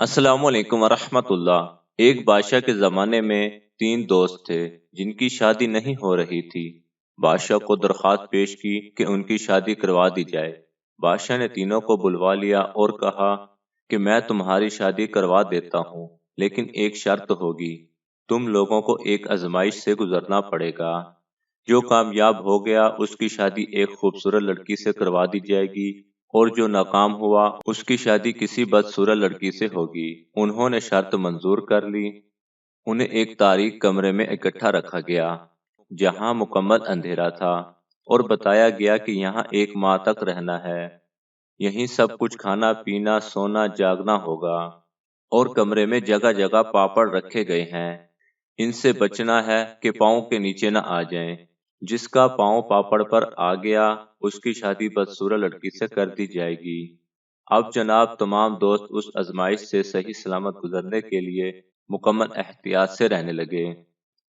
अस्सलाम वालेकुम वरहमतुल्लाह। एक बादशाह के ज़माने में 3 दोस्त थे जिनकी शादी नहीं हो रही थी। बादशाह को दरख्वास्त पेश की कि उनकी शादी करवा दी जाए। बादशाह ने तीनों को बुलवा लिया और कहा कि मैं तुम्हारी शादी करवा देता हूँ, लेकिन एक शर्त होगी। तुम लोगों को एक आजमाइश से गुजरना पड़ेगा। जो कामयाब हो गया उसकी शादी एक खूबसूरत लड़की से करवा दी जाएगी और जो नाकाम हुआ उसकी शादी किसी बदसूरत लड़की से होगी। उन्होंने शर्त मंजूर कर ली। उन्हें एक तारीक कमरे में इकट्ठा रखा गया जहां मुकम्मल अंधेरा था और बताया गया कि यहाँ एक माह तक रहना है। यहीं सब कुछ खाना पीना सोना जागना होगा और कमरे में जगह जगह पापड़ रखे गए हैं। इनसे बचना है कि पाँव के नीचे न आ जाएं। जिसका पाँव पापड़ पर आ गया उसकी शादी बदसूरत लड़की से कर दी जाएगी। अब जनाब तमाम दोस्त उस आजमाइश से सही सलामत गुजरने के लिए मुकम्मल एहतियात से रहने लगे।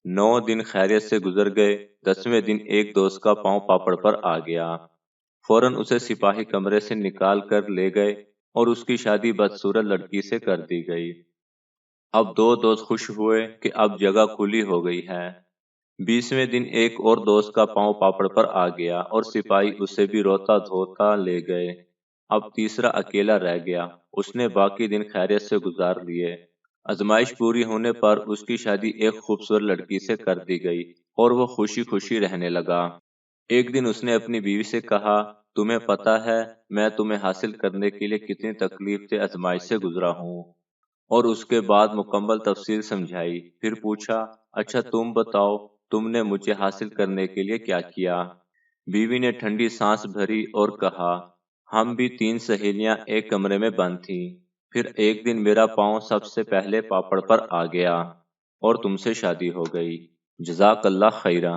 9 दिन खैरियत से गुजर गए। 10वें दिन एक दोस्त का पाँव पापड़ पर आ गया। फौरन उसे सिपाही कमरे से निकाल कर ले गए और उसकी शादी बदसूरत लड़की से कर दी गई। अब 2 दोस्त खुश हुए कि अब जगह खुली हो गई है। 20वें दिन एक और दोस्त का पाँव पापड़ पर आ गया और सिपाही उसे भी रोता धोता ले गए। अब तीसरा अकेला रह गया। उसने बाकी दिन खैरियत से गुजार लिए। आजमाइश पूरी होने पर उसकी शादी एक खूबसूरत लड़की से कर दी गई और वो खुशी खुशी रहने लगा। एक दिन उसने अपनी बीवी से कहा, तुम्हें पता है मैं तुम्हें हासिल करने के लिए कितनी तकलीफ से आजमाइश से गुजरा हूँ। और उसके बाद मुकम्मल तफसील समझाई। फिर पूछा, अच्छा तुम बताओ तुमने मुझे हासिल करने के लिए क्या किया। बीवी ने ठंडी सांस भरी और कहा, हम भी 3 सहेलियां एक कमरे में बंद थीं। फिर एक दिन मेरा पाँव सबसे पहले पापड़ पर आ गया और तुमसे शादी हो गई। जज़ाकल्लाह खैरा।